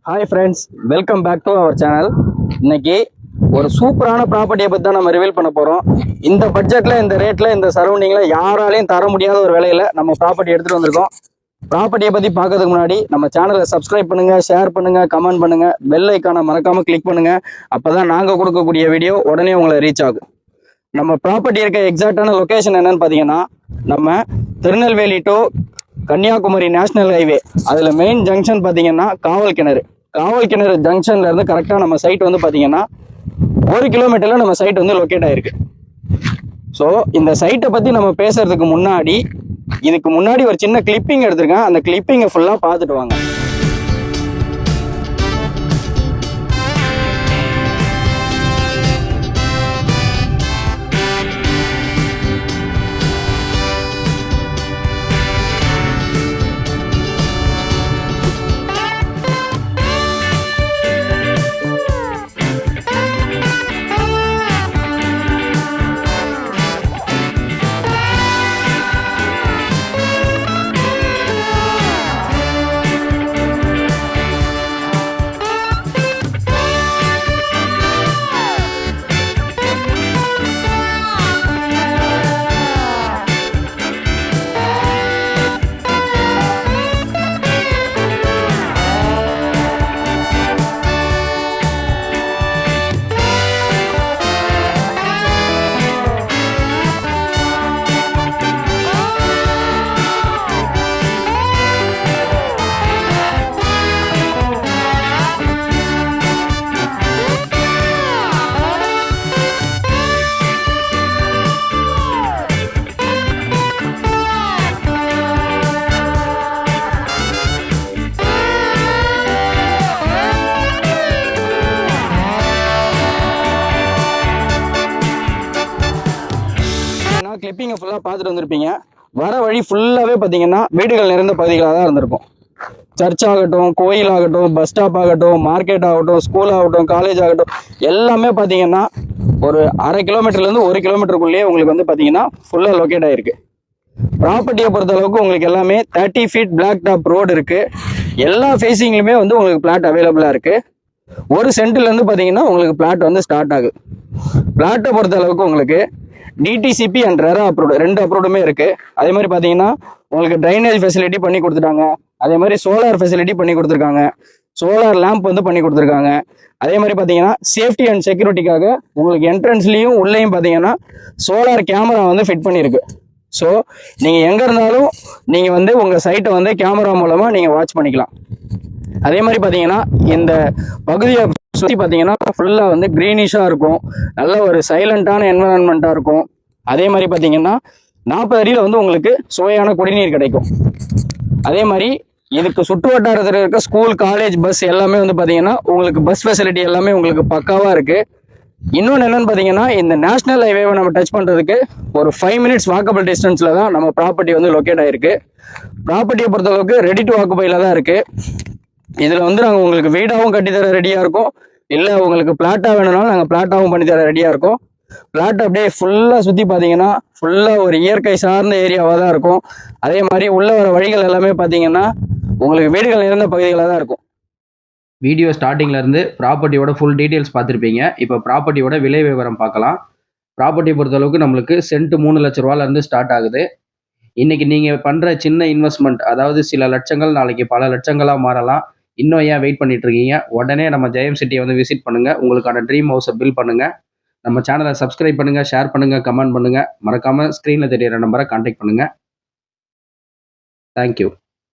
Hi friends, welcome back to our channel. இன்னைக்கு ஒரு சூப்பரான ப்ராப்பர்ட்டியை பற்றி தான் நம்ம ரிவீல் பண்ண போகிறோம். இந்த பட்ஜெட்டில், இந்த ரேட்டில், இந்த சரௌண்டிங்கில் யாராலையும் தர முடியாத ஒரு விலையில் நம்ம ப்ராப்பர்ட்டி எடுத்துகிட்டு வந்திருக்கோம். ப்ராப்பர்ட்டியை பற்றி பார்க்கறதுக்கு முன்னாடி நம்ம சேனலை சப்ஸ்கிரைப் பண்ணுங்கள், ஷேர் பண்ணுங்கள், கமெண்ட் பண்ணுங்கள், பெல் ஐக்கானை மறக்காமல் கிளிக் பண்ணுங்கள். அப்போ தான் நாங்கள் கொடுக்கக்கூடிய வீடியோ உடனே உங்களை ரீச் ஆகும். நம்ம ப்ராப்பர்ட்டி இருக்க எக்ஸாக்டான லொக்கேஷன் என்னன்னு பார்த்தீங்கன்னா, நம்ம Tirunelveli to Kanyakumari national highway, அதில் மெயின் ஜங்ஷன் பார்த்தீங்கன்னா காவல் கிணறு ஜங்ஷன்ல இருந்து கரெக்டாக நம்ம சைட் வந்து பார்த்தீங்கன்னா 1 கிலோமீட்டர்ல நம்ம சைட் வந்து லொக்கேட் ஆயிருக்கு. ஸோ இந்த சைட்டை பற்றி நம்ம பேசுறதுக்கு முன்னாடி, இதுக்கு முன்னாடி ஒரு சின்ன கிளிப்பிங் எடுத்திருக்கேன். அந்த கிளிப்பிங்கை ஃபுல்லாக பார்த்துட்டு வாங்க. கிளிப்பிங்கை ஃபுல்லாக பார்த்துட்டு வந்திருப்பீங்க. வர வழி ஃபுல்லாகவே பார்த்தீங்கன்னா வீடுகள் நிறைந்த பகுதிகளாக தான் இருந்திருக்கும். சர்ச் ஆகட்டும், கோயில் ஆகட்டும், பஸ் ஸ்டாப் ஆகட்டும், மார்க்கெட் ஆகட்டும், ஸ்கூல் ஆகட்டும், காலேஜ் ஆகட்டும், எல்லாமே பார்த்தீங்கன்னா ஒரு 1/2 கிலோமீட்டர்லேருந்து 1 கிலோமீட்டருக்குள்ளேயே உங்களுக்கு வந்து பார்த்தீங்கன்னா ஃபுல்லாக லொக்கேட் ஆகிருக்கு. ப்ராப்பர்ட்டியை பொறுத்த அளவுக்கு உங்களுக்கு எல்லாமே 30 ஃபீட் பிளாக் டாப் ரோடு இருக்குது. எல்லா ஃபேஸிங்லையுமே வந்து உங்களுக்கு பிளாட் அவைலபிளாக இருக்குது. ஒரு சென்ட்லேருந்து பார்த்தீங்கன்னா உங்களுக்கு பிளாட் வந்து ஸ்டார்ட் ஆகுது. பிளாட்டை பொறுத்த அளவுக்கு உங்களுக்கு டிடிசிபி அண்ட் ரெரா அப்ரூவ்டு 2 அப்ரூவ்டுமே இருக்குது. அதே மாதிரி பார்த்தீங்கன்னா உங்களுக்கு ட்ரைனேஜ் ஃபெசிலிட்டி பண்ணி கொடுத்துட்டாங்க. அதே மாதிரி சோலார் ஃபெசிலிட்டி பண்ணி கொடுத்துருக்காங்க. சோலார் லேம்ப் வந்து பண்ணி கொடுத்துருக்காங்க. அதே மாதிரி பார்த்தீங்கன்னா சேஃப்டி அண்ட் செக்யூரிட்டிக்காக உங்களுக்கு என்ட்ரன்ஸ்லேயும் உள்ளேயும் பார்த்தீங்கன்னா சோலார் கேமரா வந்து ஃபிட் பண்ணியிருக்கு. ஸோ நீங்கள் எங்கே இருந்தாலும் நீங்கள் வந்து உங்கள் சைட்டை வந்து கேமரா மூலமாக நீங்கள் வாட்ச் பண்ணிக்கலாம். அதே மாதிரி பார்த்தீங்கன்னா இந்த பகுதியை சுற்றி பார்த்தீங்கன்னா ஃபுல்லாக வந்து க்ரீனிஷாக இருக்கும். நல்ல ஒரு சைலண்டான என்வரான்மெண்ட்டாக இருக்கும். அதே மாதிரி பார்த்தீங்கன்னா 40 அடியில் வந்து உங்களுக்கு சுவையான குடிநீர் கிடைக்கும். அதே மாதிரி இதுக்கு சுற்று வட்டாரத்தில் இருக்க ஸ்கூல், காலேஜ், பஸ் எல்லாமே வந்து பார்த்தீங்கன்னா உங்களுக்கு பஸ் ஃபெசிலிட்டி எல்லாமே உங்களுக்கு பக்காவாக இருக்குது. இன்னொன்று என்னென்னு பார்த்தீங்கன்னா, இந்த நேஷனல் ஹைவேவை நம்ம டச் பண்ணுறதுக்கு ஒரு 5 மினிட்ஸ் வாக்கபிள் டிஸ்டன்ஸில் தான் நம்ம ப்ராப்பர்ட்டி வந்து லொக்கேட் ஆகிருக்கு. ப்ராப்பர்ட்டியை பொறுத்தளவுக்கு ரெடி டு ஆக்குபையில் தான் இருக்குது. இதில் வந்து நாங்கள் உங்களுக்கு வீடாகவும் கட்டித்தர ரெடியாக இருக்கோம். இல்லை உங்களுக்கு பிளாட்டாக வேணும்னாலும் நாங்கள் பிளாட்டாகவும் பண்ணித்தர ரெடியாக இருக்கோம். பிளாட் அப்படியே ஃபுல்லாக சுற்றி பார்த்தீங்கன்னா ஃபுல்லாக ஒரு இயற்கை சார்ந்த ஏரியாவாக தான் இருக்கும். அதே மாதிரி உள்ள வர வழிகள் எல்லாமே பார்த்தீங்கன்னா உங்களுக்கு வீடுகள் நிறைந்த பகுதிகளாக தான் இருக்கும். வீடியோ ஸ்டார்டிங்லேருந்து ப்ராப்பர்ட்டியோட ஃபுல் டீட்டெயில்ஸ் பார்த்துருப்பீங்க. இப்போ ப்ராப்பர்ட்டியோட விலை விவரம் பார்க்கலாம். ப்ராப்பர்ட்டியை பொறுத்தளவுக்கு நம்மளுக்கு சென்ட் 3 லட்ச ரூபாலேருந்து ஸ்டார்ட் ஆகுது. இன்றைக்கி நீங்கள் பண்ணுற சின்ன இன்வெஸ்ட்மெண்ட், அதாவது சில லட்சங்கள் நாளைக்கு பல லட்சங்களாக மாறலாம். இன்னும் ஏன் வெயிட் பண்ணிட்டு இருக்கீங்க? உடனே நம்ம ஜெயம் சிட்டியை வந்து விசிட் பண்ணுங்கள். உங்களுக்கான ட்ரீம் ஹவுஸை பில்ட் பண்ணுங்கள். நம்ம சேனலை சப்ஸ்கிரைப் பண்ணுங்கள், ஷேர் பண்ணுங்கள், கமெண்ட் பண்ணுங்கள். மறக்காமல் ஸ்க்ரீனில் தெரியிற நம்பரை கான்டாக்ட் பண்ணுங்கள். தேங்க்யூ.